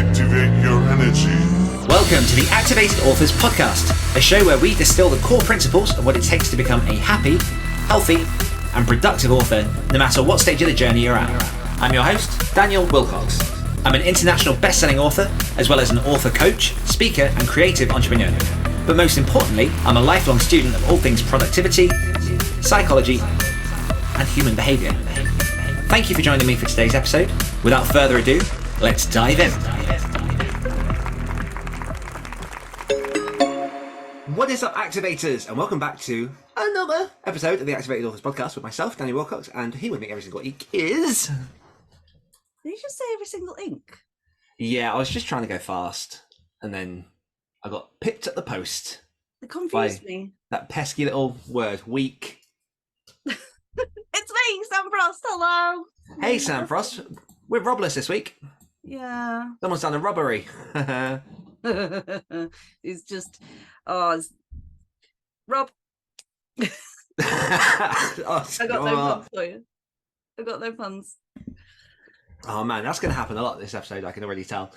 Activate your energy. Welcome to the Activated Authors Podcast, a show where we distill the core principles of what it takes to become a happy, healthy, and productive author, no matter what stage of the journey you're at. I'm your host, Daniel Willcocks. I'm an international best-selling author, as well as an author coach, speaker, and creative entrepreneur. But most importantly, I'm a lifelong student of all things productivity, psychology, and human behaviour. Thank you for joining me for today's episode. Without further ado, let's dive in. What is up, Activators? And welcome back to another episode of the Activated Authors Podcast with myself, Daniel Willcocks, and here with me every single week is... Did you just say every single ink? Yeah, I was just trying to go fast, and then I got pipped at the post. It confused me. That pesky little word, weak. It's me, Sam Frost. Hello. Hey, Sam Frost. We're Robless this week. Yeah. Someone's done a robbery. It's just, it's Rob. I I got no puns for you. I got no puns. Oh man, that's going to happen a lot this episode, I can already tell.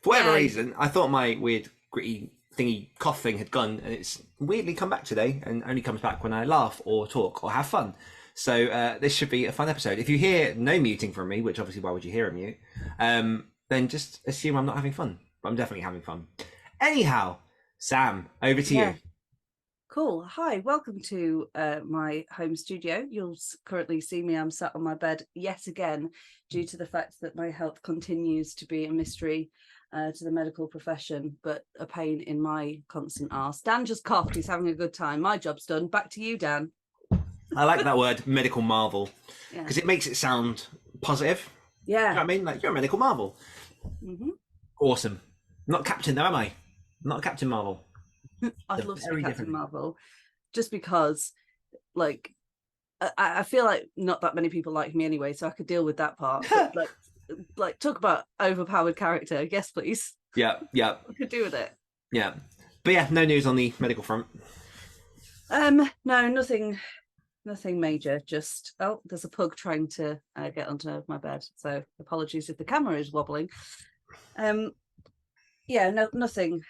For whatever reason, I thought my weird, gritty, thingy cough thing had gone, and it's weirdly come back today, and only comes back when I laugh or talk or have fun. So this should be a fun episode. If you hear no muting from me, which obviously why would you hear a mute, then just assume I'm not having fun. But I'm definitely having fun. Anyhow, Sam, over to you. Cool. Hi, welcome to my home studio. You'll currently see me. I'm sat on my bed yet again due to the fact that my health continues to be a mystery to the medical profession, but a pain in my constant arse. Dan just coughed. He's having a good time. My job's done. Back to you, Dan. I like that word, medical marvel, because it makes it sound positive. Yeah. You know what I mean? Like, you're a medical marvel. Mm-hmm. Awesome. I'm not Captain though, am I? I'm not a Captain Marvel. I'd love to be Captain Marvel, just because, like, I feel like not that many people like me anyway, so I could deal with that part. But, like talk about overpowered character. Yes, please. Yeah. I could do with it. Yeah. But yeah, no news on the medical front. No, nothing major. Just there's a pug trying to get onto my bed, so apologies if the camera is wobbling. Nothing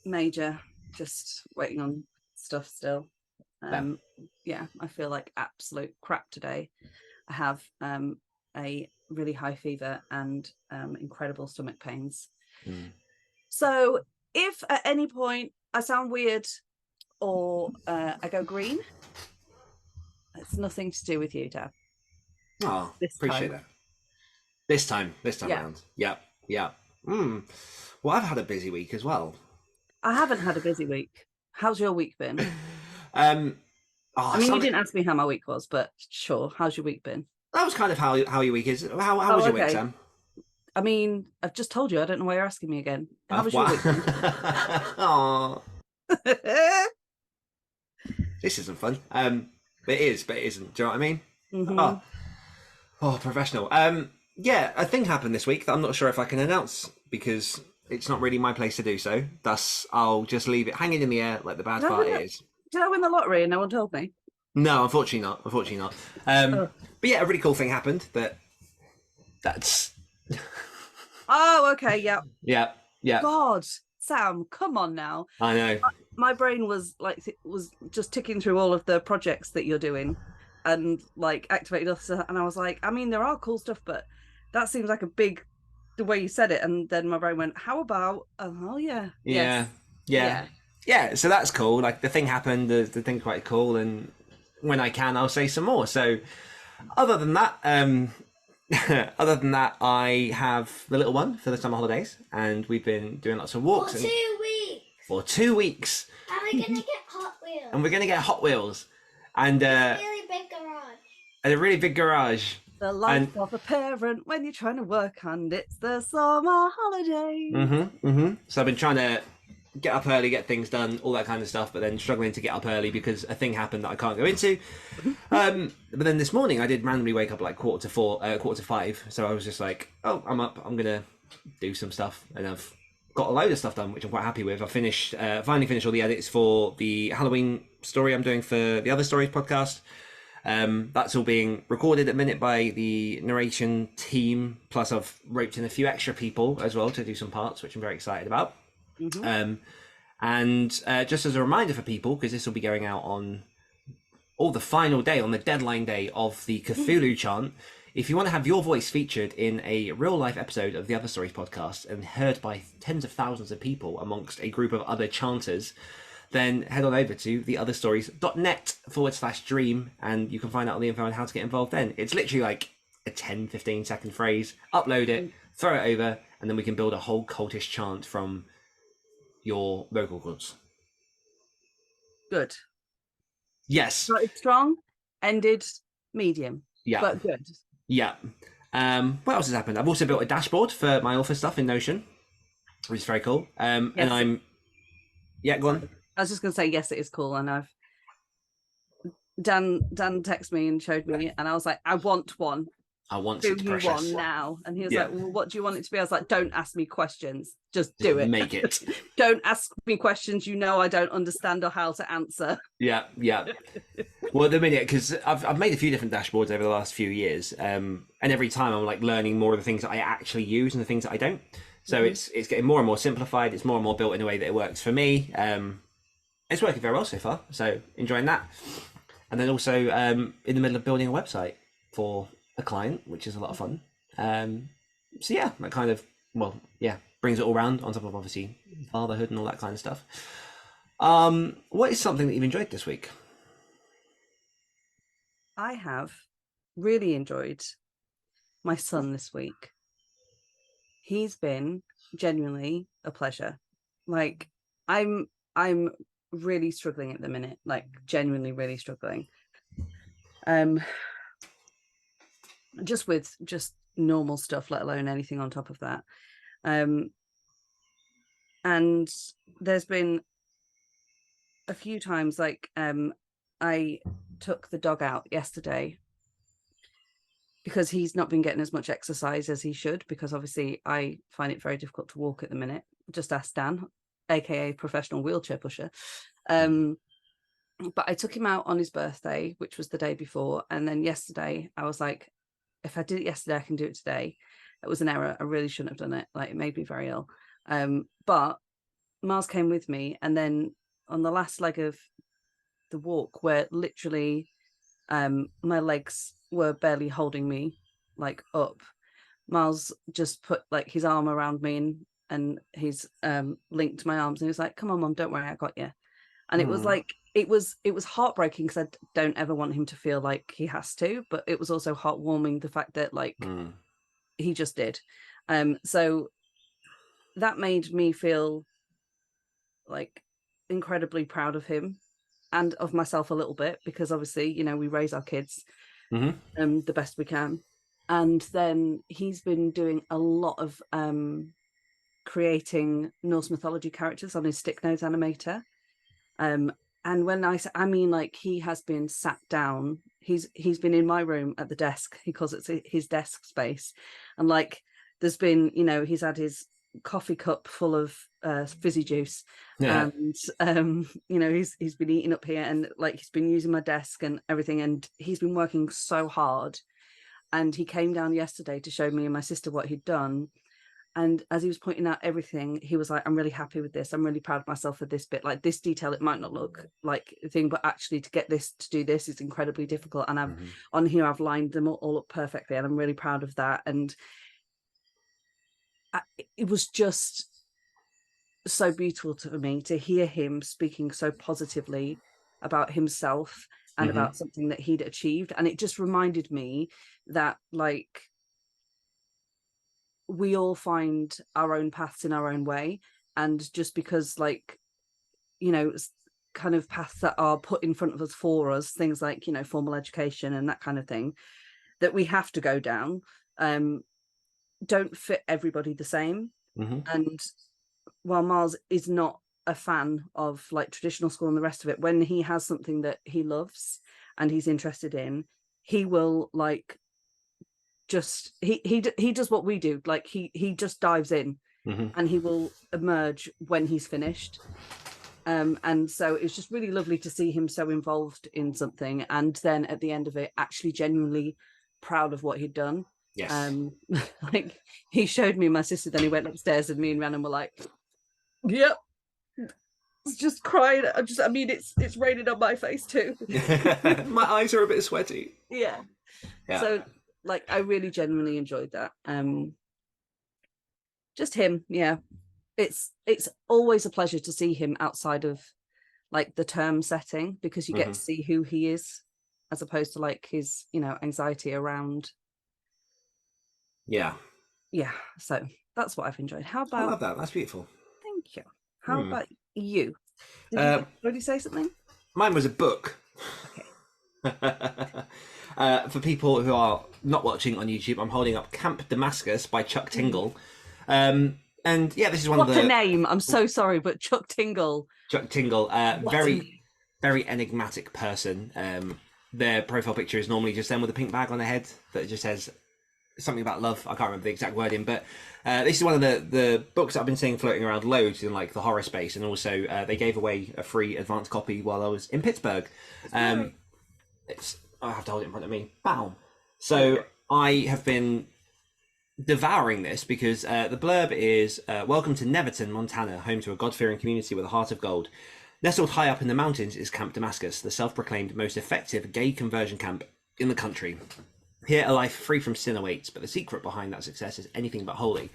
major, just waiting on stuff still. I feel like absolute crap today. I have a really high fever and incredible stomach pains. So if at any point I sound weird or I go green, it's nothing to do with you, Dad. Oh, appreciate that. This time around. Yeah. Well, I've had a busy week as well. I haven't had a busy week. How's your week been? You didn't ask me how my week was, but sure. How's your week been? That was kind of how your week is. How was your week, Sam? I mean, I've just told you. I don't know why you're asking me again. How was your week been? Aww. This isn't fun. It is, but it isn't. Do you know what I mean? Mm-hmm. Oh, professional. A thing happened this week that I'm not sure if I can announce because it's not really my place to do so. Thus, I'll just leave it hanging in the air like the bad part is. Did I win the lottery and no one told me? No, unfortunately not. But yeah, a really cool thing happened that's... Oh, okay, yeah. Yeah. God, Sam, come on now. I know. My brain was just ticking through all of the projects that you're doing and like Activated Authors, and I was like, I mean, there are cool stuff, but that seems like a big, the way you said it, and then my brain went, how about, Yeah, so that's cool. Like, the thing happened, the thing's quite cool, and when I can, I'll say some more. So other than that, I have the little one for the summer holidays, and we've been doing lots of walks. For 2 weeks. And we're going to get Hot Wheels. And we're going to get Hot Wheels. And a really big garage. And a really big garage. The life of a parent when you're trying to work, and it's the summer holidays. So I've been trying to get up early, get things done, all that kind of stuff, but then struggling to get up early because a thing happened that I can't go into. But then this morning I did randomly wake up like 5:45. So I was just like, oh, I'm up, I'm going to do some stuff. And I've got a load of stuff done, which I'm quite happy with. I finally finished all the edits for the Halloween story I'm doing for the Other Stories podcast. That's all being recorded at the minute by the narration team. Plus, I've roped in a few extra people as well to do some parts, which I'm very excited about. And just as a reminder for people, because this will be going out on the final day, on the deadline day of the Cthulhu chant, if you want to have your voice featured in a real life episode of the Other Stories podcast and heard by tens of thousands of people amongst a group of other chanters, then head on over to theotherstories.net/dream and you can find out all the info on how to get involved then. It's literally like a 10-15 second phrase, upload it, throw it over, and then we can build a whole cultish chant from your vocal cords. Good. Yes. Started strong, ended medium. Yeah. But good. Yeah. What else has happened? I've also built a dashboard for my author stuff in Notion, which is very cool. Yes. And I'm... Yeah, go on. I was just going to say, yes, it is cool. And Dan texted me and showed me, and I was like, I want one. I want do it you precious. one now? And he was like, well, what do you want it to be? I was like, don't ask me questions. Just do it. Make it. Don't ask me questions I don't understand or how to answer. Yeah. Well, at the minute, because I've made a few different dashboards over the last few years, and every time I'm like learning more of the things that I actually use and the things that I don't. So it's getting more and more simplified. It's more and more built in a way that it works for me. It's working very well so far. So enjoying that. And then also in the middle of building a website for a client, which is a lot of fun. So yeah, that kind of, brings it all around on top of obviously fatherhood and all that kind of stuff. What is something that you've enjoyed this week? I have really enjoyed my son this week. He's been genuinely a pleasure. Like I'm really struggling at the minute, like genuinely really struggling. Just with normal stuff, let alone anything on top of that. And there's been a few times like I took the dog out yesterday because he's not been getting as much exercise as he should, because obviously I find it very difficult to walk at the minute. Just ask Dan, aka professional wheelchair pusher. But I took him out on his birthday, which was the day before, and then yesterday I was like, if I did it yesterday, I can do it today. It was an error. I really shouldn't have done it. Like, it made me very ill. But Miles came with me, and then on the last leg of the walk, where literally my legs were barely holding me like up, Miles just put like his arm around me and he's linked my arms, and he was like, come on, Mum, don't worry, I got you. And it was like, it was heartbreaking, because I don't ever want him to feel like he has to, but it was also heartwarming, the fact that like he just did. So that made me feel like incredibly proud of him and of myself a little bit, because obviously, you know, we raise our kids the best we can. And then he's been doing a lot of creating Norse mythology characters on his stick nose animator. And when I mean, like, he has been sat down, he's been in my room at the desk, he calls it his desk space. And like, there's been, you know, he's had his coffee cup full of fizzy juice, and you know, he's been eating up here, and like, he's been using my desk and everything, and he's been working so hard. And he came down yesterday to show me and my sister what he'd done. And as he was pointing out everything, he was like, I'm really happy with this. I'm really proud of myself for this bit. Like, this detail, it might not look like a thing, but actually to get this, to do this is incredibly difficult. And I've on here, I've lined them all up perfectly, and I'm really proud of that. And it was just so beautiful to me to hear him speaking so positively about himself and about something that he'd achieved. And it just reminded me that, like, we all find our own paths in our own way, and just because, like, you know, kind of paths that are put in front of us for us, things like, you know, formal education and that kind of thing that we have to go down, don't fit everybody the same. And while Miles is not a fan of like traditional school and the rest of it, when he has something that he loves and he's interested in, he will like just he does what we do. Like, he just dives in, and he will emerge when he's finished. And so it was just really lovely to see him so involved in something, and then at the end of it, actually genuinely proud of what he'd done. Yes. Like he showed me my sister, then he went upstairs, and me and Rhiannon were like, "Yep." Just crying. I mean, it's raining on my face too. My eyes are a bit sweaty. Yeah. So like I really genuinely enjoyed that. Just him, yeah. It's always a pleasure to see him outside of like the term setting, because you get to see who he is, as opposed to like his, anxiety around. Yeah. So that's what I've enjoyed. How about? I love that. That's beautiful. Thank you. How about you? Did you already say something? Mine was a book. Okay. For people who are not watching on YouTube, I'm holding up Camp Damascus by Chuck Tingle. And yeah, this is one of the... What a name. I'm so sorry, but Chuck Tingle. Chuck Tingle, very, very enigmatic person. Their profile picture is normally just them with a pink bag on their head that just says something about love. I can't remember the exact wording, but this is one of the books that I've been seeing floating around loads in like the horror space, and also they gave away a free advance copy while I was in Pittsburgh. I have to hold it in front of me. Bam. So I have been devouring this because the blurb is welcome to Neverton, Montana, home to a God-fearing community with a heart of gold. Nestled high up in the mountains is Camp Damascus, the self-proclaimed most effective gay conversion camp in the country. Here, a life free from sin awaits, but the secret behind that success is anything but holy.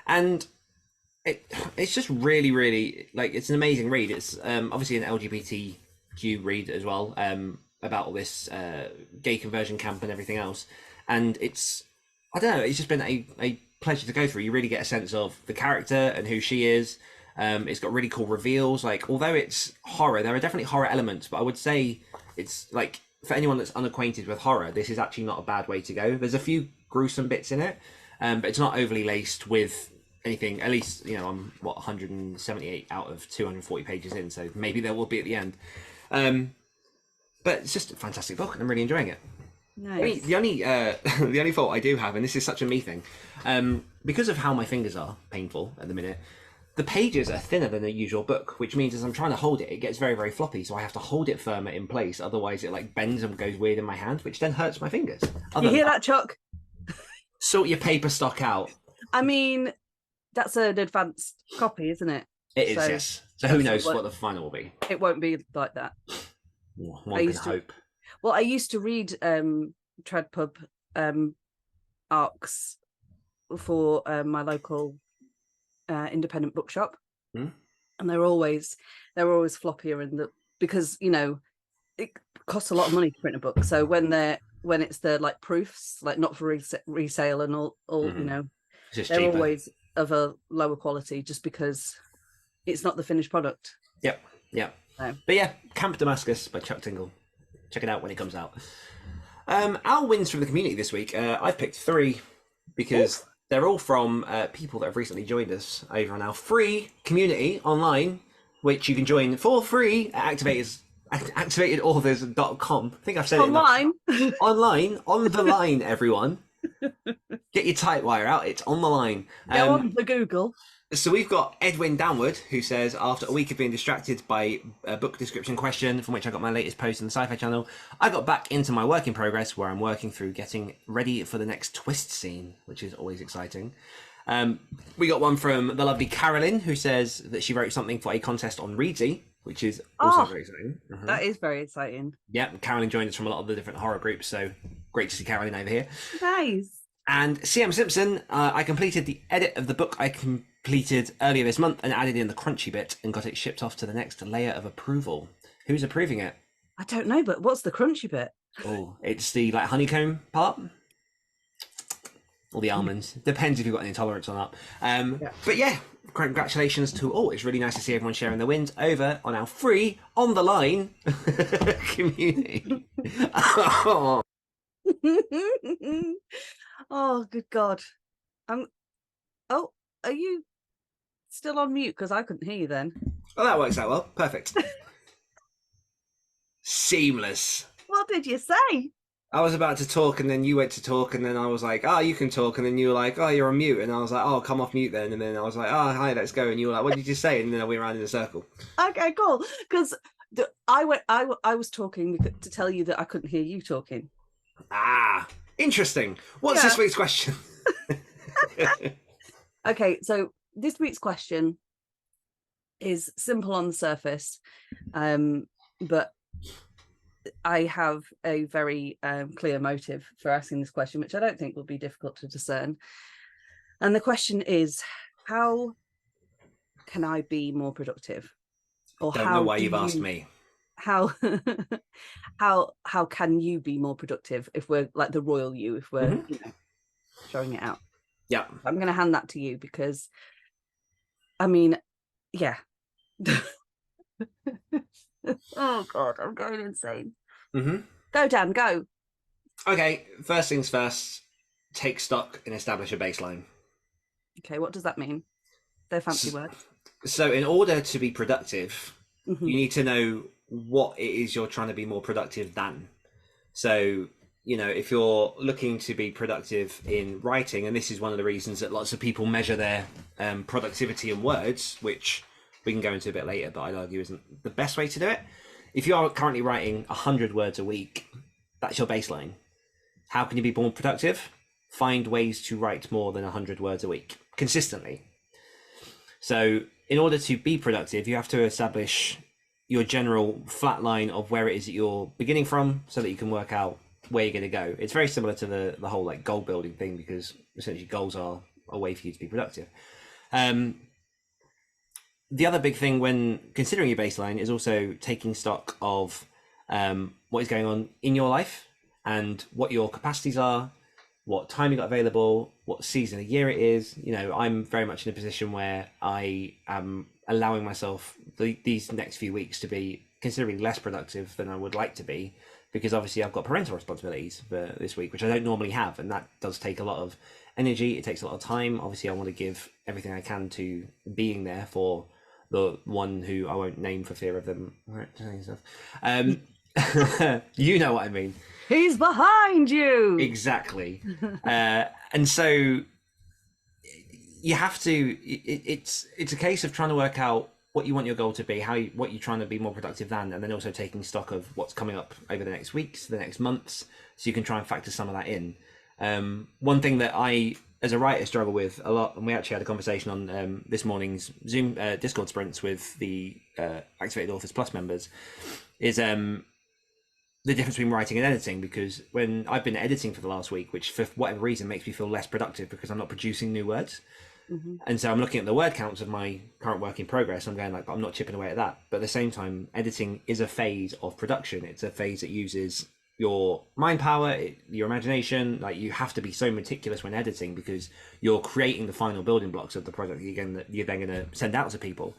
And it's just really, really, like, it's an amazing read. It's obviously an LGBTQ read as well, about all this gay conversion camp and everything else. And it's, I don't know, it's just been a pleasure to go through. You really get a sense of the character and who she is. It's got really cool reveals. Like, although it's horror, there are definitely horror elements, but I would say it's like, for anyone that's unacquainted with horror, this is actually not a bad way to go. There's a few gruesome bits in it, but it's not overly laced with anything. At least, I'm 178 out of 240 pages in, so maybe there will be at the end. But it's just a fantastic book, and I'm really enjoying it. Nice. The only fault I do have, and this is such a me thing, because of how my fingers are painful at the minute, the pages are thinner than a usual book, which means as I'm trying to hold it, it gets very, very floppy. So I have to hold it firmer in place. Otherwise, it like bends and goes weird in my hand, which then hurts my fingers. You hear that, Chuck? Sort your paper stock out. I mean, that's an advanced copy, isn't it? It is, yes. So who knows what the final will be? It won't be like that. One can hope. Well, I used to read Treadpub arcs for my local independent bookshop, and they're always floppier, because it costs a lot of money to print a book. So when it's the like proofs, like not for resale and all they're cheaper. Always of a lower quality, just because it's not the finished product. Yep. So. But yeah, Camp Damascus by Chuck Tingle. Check it out when it comes out. Our wins from the community this week, I've picked 3 because they're all from people that have recently joined us over on our free community online, which you can join for free at activatedauthors.com. I think I've said online. It online, on the line, everyone. Get your tight wire out. It's on the line. Go on the Google. So we've got Edwin Downward, who says, after a week of being distracted by a book description question from which I got my latest post on the Sci-Fi channel, I got back into my work in progress where I'm working through getting ready for the next twist scene, which is always exciting. We got one from the lovely Carolyn, who says that she wrote something for a contest on Readsy, which is also very exciting. That is very exciting. Yeah, Carolyn joined us from a lot of the different horror groups, so great to see Carolyn over here. Nice. And CM Simpson, I completed the edit of the book I completed earlier this month and added in the crunchy bit and got it shipped off to the next layer of approval. Who's approving it? I don't know, but what's the crunchy bit? Oh, it's the like honeycomb part. Or the almonds. Depends if you've got an intolerance or not. But yeah, congratulations to all. It's really nice to see everyone sharing the wins over on our free On The Line community. Oh, good God. Oh, are you still on mute? Because I couldn't hear you then. Well, that works out well. Perfect. Seamless. What did you say? I was about to talk, and then you went to talk, and then I was like, "Oh, you can talk," and then you were like, "Oh, you're on mute," and I was like, "Oh, come off mute then," and then I was like, "Oh, hi, let's go," and you were like, "What did you say?" And then I went around in a circle. Okay, cool. Because I was talking to tell you that I couldn't hear you talking. Ah, interesting. What's Yeah. this week's question? Okay, so this week's question is simple on the surface, but I have a very clear motive for asking this question, which I don't think will be difficult to discern. And the question is, how can I be more productive? Or Don't know why you've asked me. How how can you be more productive if we're like the royal you, if we're showing it out? Yeah. I'm going to hand that to you because, I mean, yeah. Oh God, I'm going insane. Go, Dan, go. Okay, first things first, take stock and establish a baseline. Okay, what does that mean? They're fancy words. So in order to be productive, you Mm-hmm. need to know what it is you're trying to be more productive than. So, if you're looking to be productive in writing, and this is one of the reasons that lots of people measure their productivity in words, which we can go into a bit later, but I'd argue isn't the best way to do it. If you are currently writing 100 words a week, that's your baseline. How can you be more productive? Find ways to write more than 100 words a week consistently. So in order to be productive, you have to establish your general flat line of where it is that you're beginning from so that you can work out where you're going to go. It's very similar to the whole like goal building thing, because essentially goals are a way for you to be productive. The other big thing when considering your baseline is also taking stock of what is going on in your life and what your capacities are, what time you got available, what season of year it is. I'm very much in a position where I am allowing myself these next few weeks to be considerably less productive than I would like to be, because obviously I've got parental responsibilities for this week, which I don't normally have, and that does take a lot of energy. It takes a lot of time. Obviously, I want to give everything I can to being there for the one who I won't name for fear of them saying stuff. You know what I mean. He's behind you. Exactly. And so you have to, it's a case of trying to work out what you want your goal to be, what you're trying to be more productive than, and then also taking stock of what's coming up over the next weeks, the next months, so you can try and factor some of that in. One thing that I, as a writer, struggle with a lot, and we actually had a conversation on this morning's Zoom Discord sprints with the Activated Authors Plus members, is the difference between writing and editing, because when I've been editing for the last week, which for whatever reason makes me feel less productive because I'm not producing new words. And so I'm looking at the word counts of my current work in progress. I'm going like, I'm not chipping away at that. But at the same time, editing is a phase of production. It's a phase that uses your mind power, your imagination. Like, you have to be so meticulous when editing because you're creating the final building blocks of the project that you're then going to send out to people.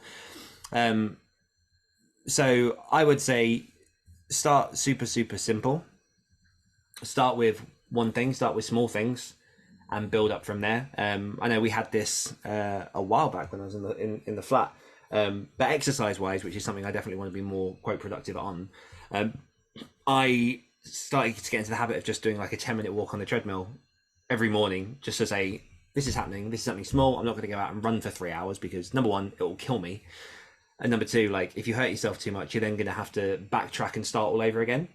So I would say start super simple. Start with one thing, start with small things, and build up from there. I know we had this a while back when I was in the flat, but exercise wise, which is something I definitely want to be more quite productive on, I started to get into the habit of just doing like a 10-minute walk on the treadmill every morning, just to say, this is happening, this is something small. I'm not going to go out and run for 3 hours because, number one, it will kill me, and number two, like, if you hurt yourself too much, you're then going to have to backtrack and start all over again.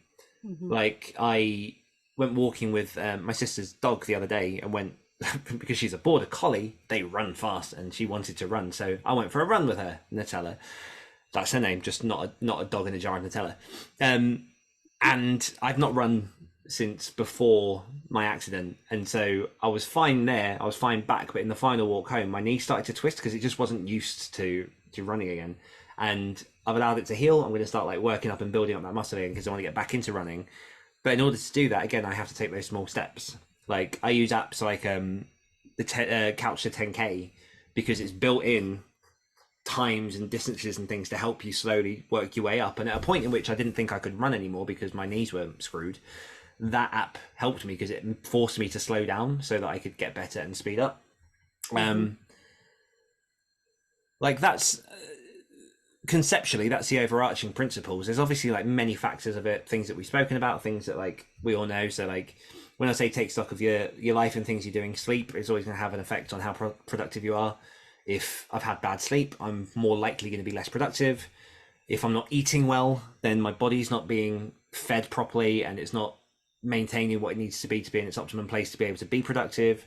Like, I went walking with my sister's dog the other day and went, because she's a border collie, they run fast, and she wanted to run, so I went for a run with her, Nutella. That's her name, just not a dog in a jar of Nutella. And I've not run since before my accident, and so I was fine there, I was fine back, but in the final walk home, my knee started to twist because it just wasn't used to running again. And I've allowed it to heal. I'm going to start like working up and building up that muscle again because I want to get back into running. But in order to do that, again, I have to take those small steps. Like, I use apps like the Couch to 10K because it's built in times and distances and things to help you slowly work your way up. And at a point in which I didn't think I could run anymore because my knees were screwed, that app helped me because it forced me to slow down so that I could get better and speed up. Like, that's conceptually, that's the overarching principles. There's obviously like many factors of it, things that we've spoken about, things that like we all know. So like when I say take stock of your life and things you're doing, sleep is always going to have an effect on how productive you are. If I've had bad sleep, I'm more likely going to be less productive. If I'm not eating well, then my body's not being fed properly and it's not maintaining what it needs to be in its optimum place to be able to be productive.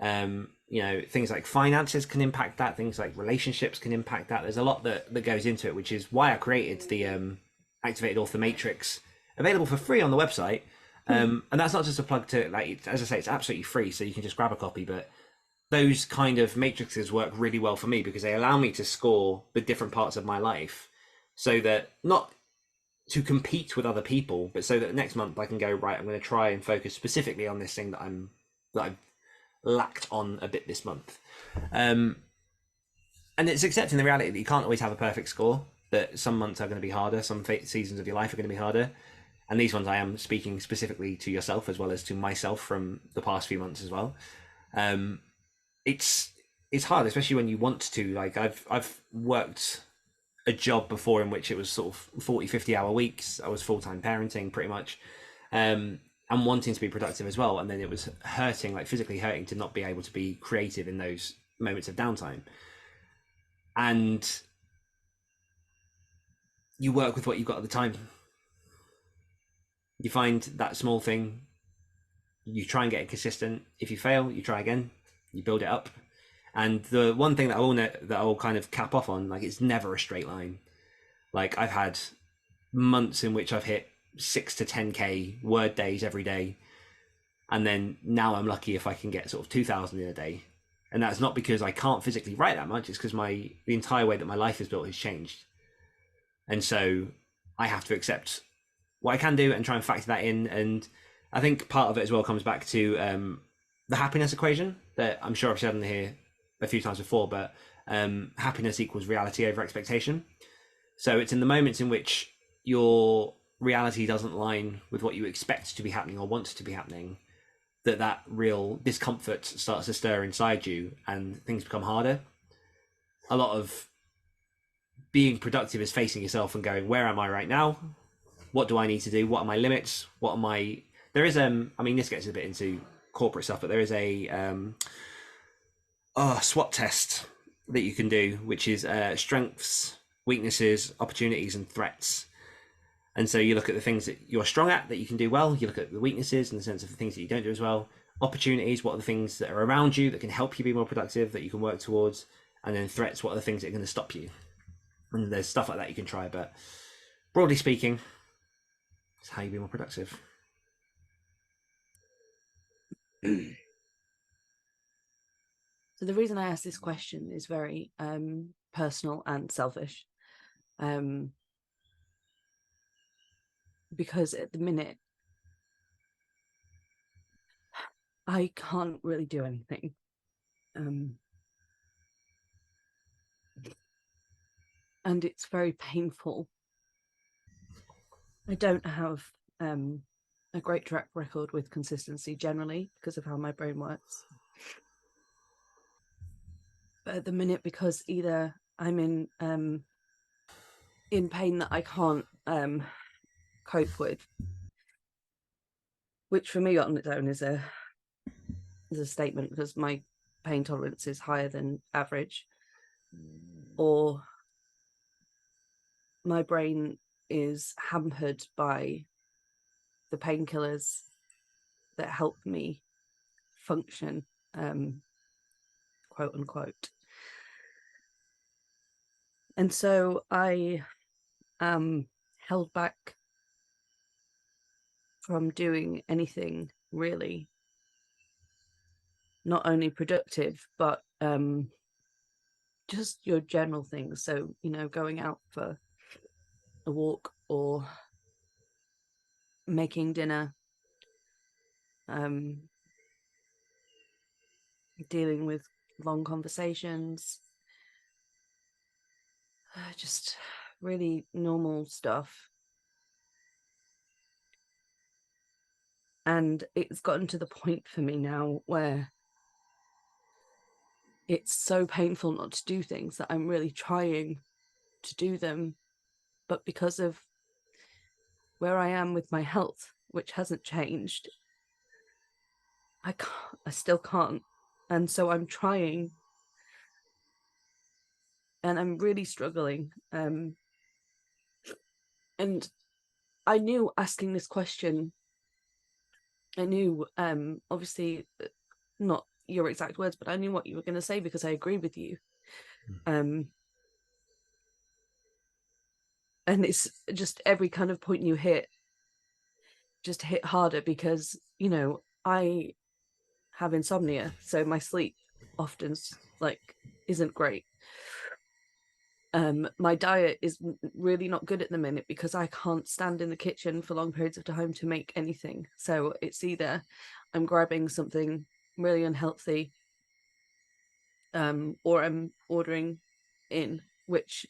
Things like finances can impact that. Things like relationships can impact that. There's a lot that goes into it, which is why I created the Activated Author Matrix, available for free on the website. And that's not just a plug to, like, as I say, it's absolutely free, so you can just grab a copy. But those kind of matrices work really well for me because they allow me to score the different parts of my life, so that not to compete with other people, but so that next month I can go, right, I'm going to try and focus specifically on this thing that I've lacked on a bit this month. And it's accepting the reality that you can't always have a perfect score, that some months are going to be harder, some seasons of your life are going to be harder. And these ones I am speaking specifically to yourself as well as to myself from the past few months as well. It's hard, especially when you want to. Like I've worked a job before in which it was sort of 40-50 hour weeks. I was full-time parenting pretty much, and wanting to be productive as well. And then it was hurting, like physically hurting, to not be able to be creative in those moments of downtime. And you work with what you've got at the time. You find that small thing, you try and get it consistent. If you fail, you try again, you build it up. And the one thing that I'll kind of cap off on, like, it's never a straight line. Like, I've had months in which I've hit 6 to 10k word days every day, and then now I'm lucky if I can get sort of 2,000 in a day. And that's not because I can't physically write that much, it's because the entire way that my life is built has changed. And so I have to accept what I can do and try and factor that in. And I think part of it as well comes back to the happiness equation that I'm sure I've said in here a few times before, but happiness equals reality over expectation. So it's in the moments in which your reality doesn't line with what you expect to be happening or want to be happening, that real discomfort starts to stir inside you and things become harder. A lot of being productive is facing yourself and going, where am I right now? What do I need to do? What are my limits? There is, this gets a bit into corporate stuff, but there is a SWOT test that you can do, which is strengths, weaknesses, opportunities, and threats. And so you look at the things that you're strong at that you can do well. You look at the weaknesses in the sense of the things that you don't do as well. Opportunities, what are the things that are around you that can help you be more productive, that you can work towards? And then threats, what are the things that are going to stop you? And there's stuff like that you can try, but broadly speaking, it's how you be more productive. So the reason I asked this question is very personal and selfish, because at the minute I can't really do anything. And it's very painful. I don't have a great track record with consistency generally because of how my brain works. But at the minute, because either I'm in pain that I can't cope with, which for me on its own is a statement because my pain tolerance is higher than average, or my brain is hampered by the painkillers that help me function, quote unquote. And so I am held back from doing anything really, not only productive, but just your general things. So, going out for a walk or making dinner, dealing with long conversations, just really normal stuff. And it's gotten to the point for me now where it's so painful not to do things that I'm really trying to do them, but because of where I am with my health, which hasn't changed, I still can't. And so I'm trying, and I'm really struggling. And I knew asking this question, I knew, obviously not your exact words, but I knew what you were going to say because I agree with you. And it's just every kind of point you hit just hit harder because, you know, I have insomnia, so my sleep often like isn't great. My diet is really not good at the minute because I can't stand in the kitchen for long periods of time to make anything. So it's either I'm grabbing something really unhealthy, or I'm ordering in, which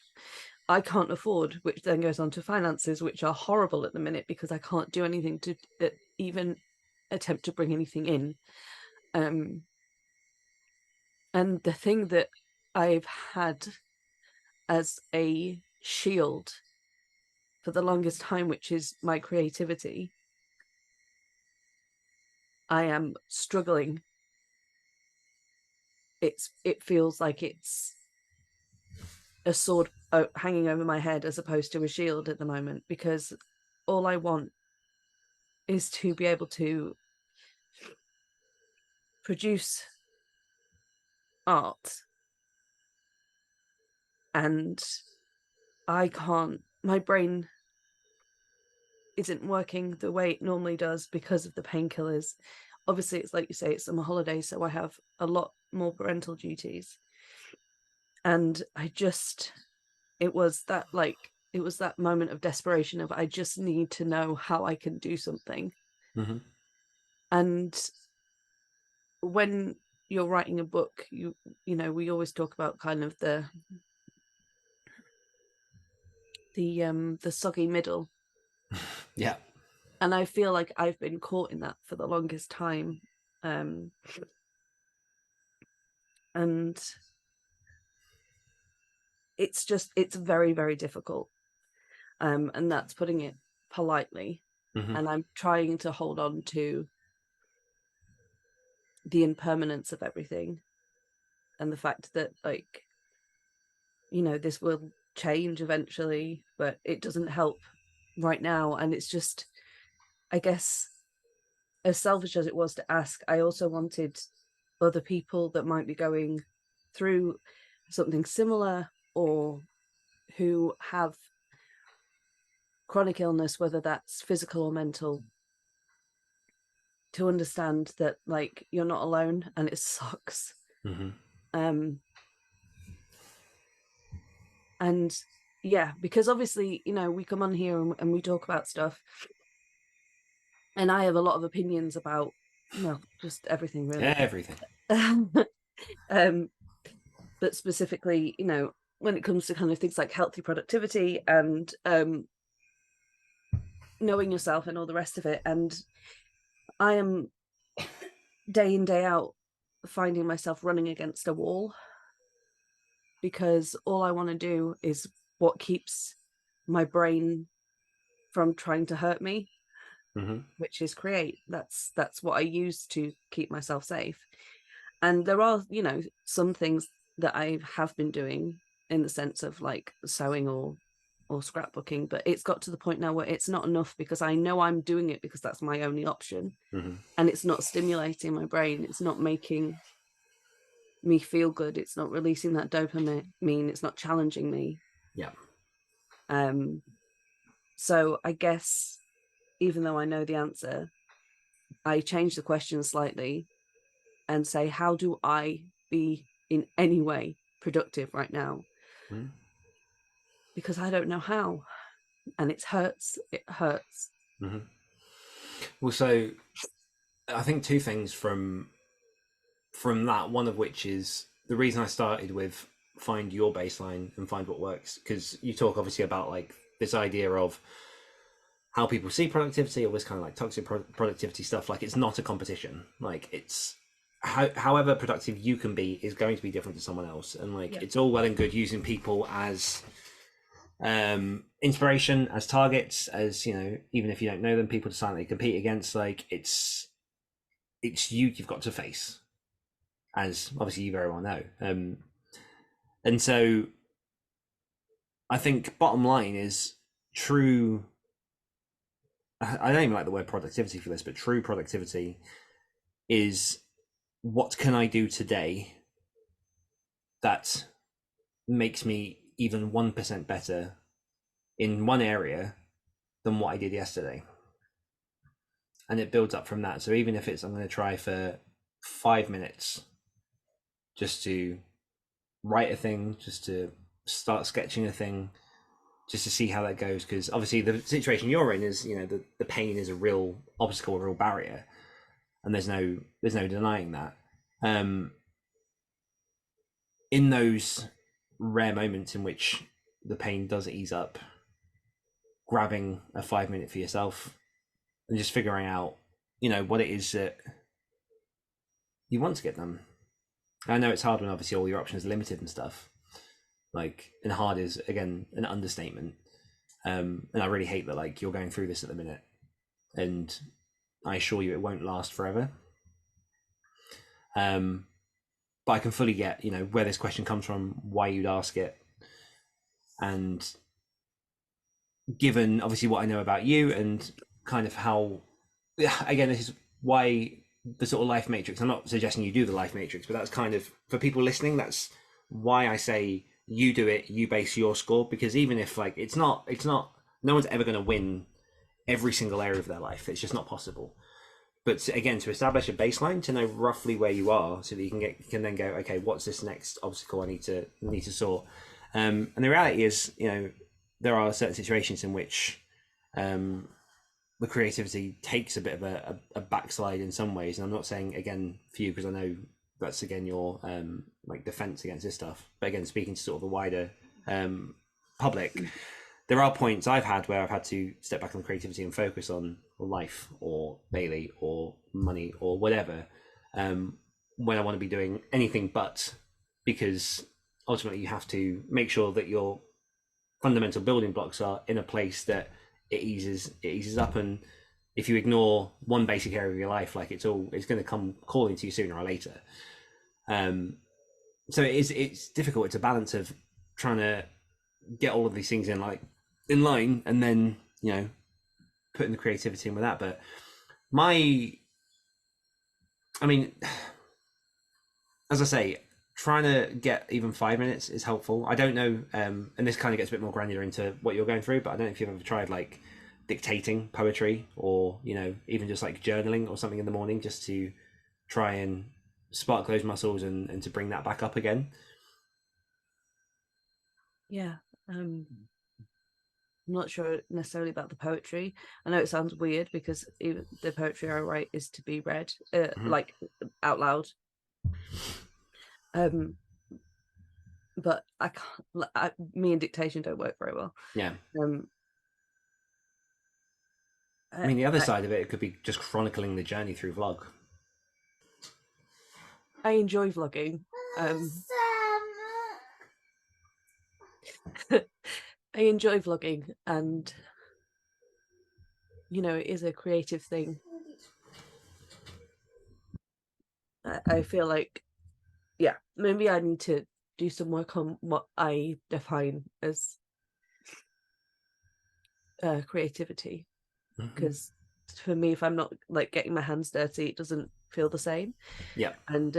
I can't afford, which then goes on to finances, which are horrible at the minute because I can't do anything to even attempt to bring anything in. And the thing that I've had as a shield for the longest time, which is my creativity, I am struggling. It feels like it's a sword hanging over my head as opposed to a shield at the moment, because all I want is to be able to produce art, and I can't. My brain isn't working the way it normally does because of the painkillers. Obviously, it's like you say, it's summer holidays, so I have a lot more parental duties, and it was that moment of desperation of I just need to know how I can do something. And when you're writing a book, you know, we always talk about kind of the soggy middle. Yeah. And I feel like I've been caught in that for the longest time. And it's very, very difficult. And that's putting it politely. And I'm trying to hold on to the impermanence of everything and the fact that, like, you know, this will change eventually, but it doesn't help right now. And it's just, I guess, as selfish as it was to ask, I also wanted other people that might be going through something similar or who have chronic illness, whether that's physical or mental, to understand that, like, you're not alone and it sucks. And yeah, because obviously, you know, we come on here and we talk about stuff, and I have a lot of opinions about, well, just everything really. Everything. But specifically, you know, when it comes to kind of things like healthy productivity and knowing yourself and all the rest of it. And I am day in, day out finding myself running against a wall, because all I want to do is what keeps my brain from trying to hurt me, which is create. That's what I use to keep myself safe. And there are, you know, some things that I have been doing in the sense of like sewing or scrapbooking, but it's got to the point now where it's not enough, because I know I'm doing it because that's my only option. And it's not stimulating my brain. It's not making me feel good. It's not releasing that dopamine. It's not challenging me. Yeah. So I guess, even though I know the answer, I change the question slightly and say, how do I be in any way productive right now? Because I don't know how, and it hurts. Well, so I think two things from that, one of which is the reason I started with find your baseline and find what works, because you talk obviously about like this idea of how people see productivity, or this kind of like toxic productivity stuff. Like, it's not a competition. Like, it's however productive you can be is going to be different to someone else, and like it's all well and good using people as inspiration as targets, as even if you don't know them, people to silently compete against. Like it's you've got to face, as obviously you very well know. And so I think bottom line is true. I don't even like the word productivity for this, but true productivity is what can I do today that makes me even 1% better in one area than what I did yesterday. And it builds up from that. So even if it's, I'm going to try for 5 minutes just to write a thing, just to start sketching a thing, just to see how that goes. Because obviously the situation you're in is, the pain is a real obstacle, a real barrier. And there's no denying that. In those rare moments in which the pain does ease up, grabbing a 5 minute for yourself and just figuring out, what it is that you want to get done. I know it's hard when obviously all your options are limited and stuff. And hard is again an understatement. And I really hate that you're going through this at the minute, and I assure you it won't last forever. But I can fully get, where this question comes from, why you'd ask it. And given obviously what I know about you and kind of how, again, this is why the sort of life matrix, I'm not suggesting you do the life matrix, but that's kind of, for people listening, that's why I say you do it, you base your score, because even if it's not, no one's ever going to win every single area of their life. It's just not possible. But again, to establish a baseline, to know roughly where you are, so that you can then go, okay, what's this next obstacle I need to sort? And the reality is, there are certain situations in which the creativity takes a bit of a backslide in some ways. And I'm not saying again for you, because I know that's again your defense against this stuff. But again, speaking to sort of the wider public, there are points I've had where I've had to step back on creativity and focus on life or Bailey or money or whatever, when I want to be doing anything but, because ultimately you have to make sure that your fundamental building blocks are in a place that it eases up. And if you ignore one basic area of your life, it's going to come calling to you sooner or later. So it's difficult. It's a balance of trying to get all of these things in line, and then putting the creativity in with that. But as I say, trying to get even 5 minutes is helpful. I don't know, and this kind of gets a bit more granular into what you're going through, but I don't know if you've ever tried dictating poetry, or even just journaling or something in the morning, just to try and spark those muscles and to bring that back up again. Yeah. I'm not sure necessarily about the poetry. I know it sounds weird, because even the poetry I write is to be read out loud. But I can't. Me and dictation don't work very well. Yeah. The other side of it could be just chronicling the journey through vlog. I enjoy vlogging. I enjoy vlogging, and it is a creative thing. I feel like, yeah, maybe I need to do some work on what I define as creativity, because for me, if I'm not getting my hands dirty, it doesn't feel the same. Yeah. And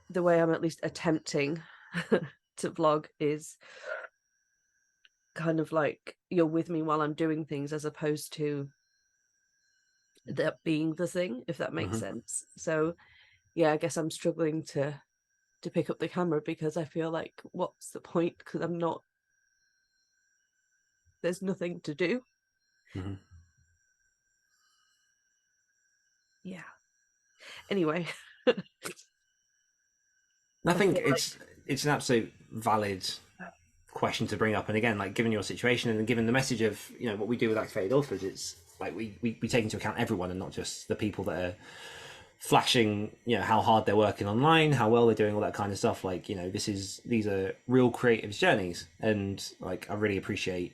the way I'm at least attempting to vlog is kind of you're with me while I'm doing things, as opposed to that being the thing, if that makes sense. So yeah, I guess I'm struggling to pick up the camera, because I feel what's the point, because there's nothing to do. Yeah. Anyway. I think it's an absolute valid question to bring up, and again, given your situation and given the message of what we do with Activated Authors, it's we take into account everyone and not just the people that are flashing, how hard they're working online, how well they're doing, all that kind of stuff. Like, these are real creatives' journeys, and like I really appreciate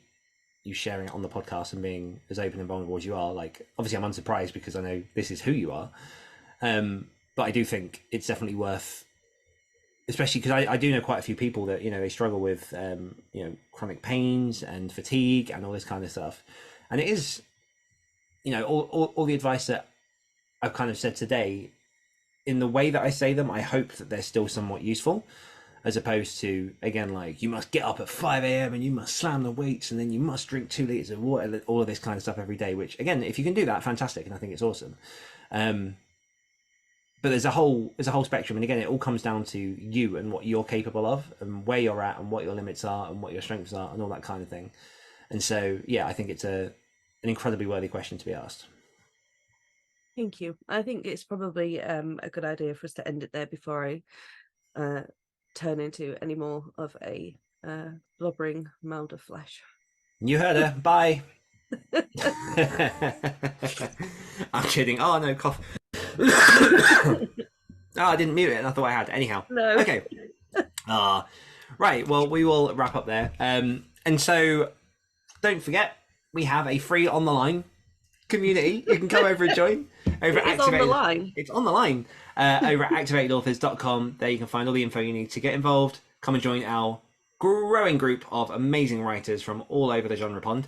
you sharing it on the podcast and being as open and vulnerable as you are. Like, obviously I'm unsurprised because I know this is who you are, but I do think it's definitely worth, especially because I do know quite a few people that they struggle with chronic pains and fatigue and all this kind of stuff, and it is all the advice that I've kind of said today, in the way that I say them, I hope that they're still somewhat useful, as opposed to, again, like, you must get up at 5 a.m. and you must slam the weights and then you must drink 2 liters of water, all of this kind of stuff every day, which, again, if you can do that, fantastic, and I think it's awesome. But there's a whole spectrum, and again, it all comes down to you and what you're capable of and where you're at and what your limits are and what your strengths are and all that kind of thing. And so, yeah, I think it's an incredibly worthy question to be asked. Thank you. I think it's probably a good idea for us to end it there before I turn into any more of a blubbering mound of flesh. You heard her. Bye. I'm kidding. Oh, no, cough. Oh, I didn't mute it, and I thought I had. Anyhow. No. Okay. Right, well, we will wrap up there. And so, don't forget, we have a free on the line community. You can come over and join. Over it's on the line. It's on the line. Over at activatedauthors.com. There you can find all the info you need to get involved. Come and join our growing group of amazing writers from all over the genre pond.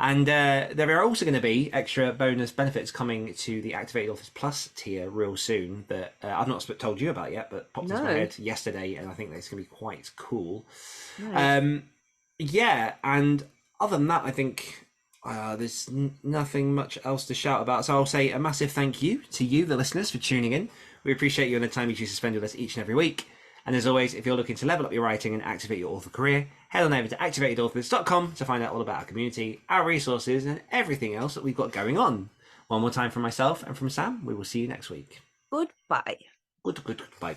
And there are also going to be extra bonus benefits coming to the Activated Authors Plus tier real soon that I've not told you about yet, but popped into my head yesterday, and I think that's going to be quite cool. Nice. Yeah, and other than that, I think there's nothing much else to shout about. So I'll say a massive thank you to you, the listeners, for tuning in. We appreciate you and the time you choose to spend with us each and every week. And as always, if you're looking to level up your writing and activate your author career, head on over to activatedauthors.com to find out all about our community, our resources, and everything else that we've got going on. One more time from myself and from Sam, we will see you next week. Goodbye. Goodbye.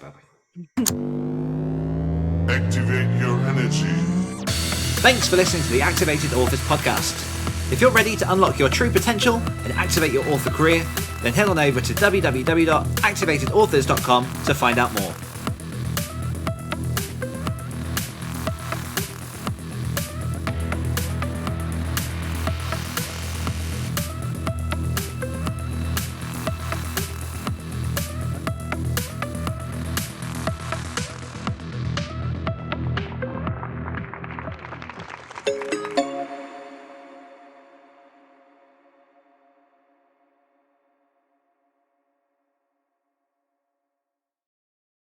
Activate your energy. Thanks for listening to the Activated Authors podcast. If you're ready to unlock your true potential and activate your author career, then head on over to www.activatedauthors.com to find out more.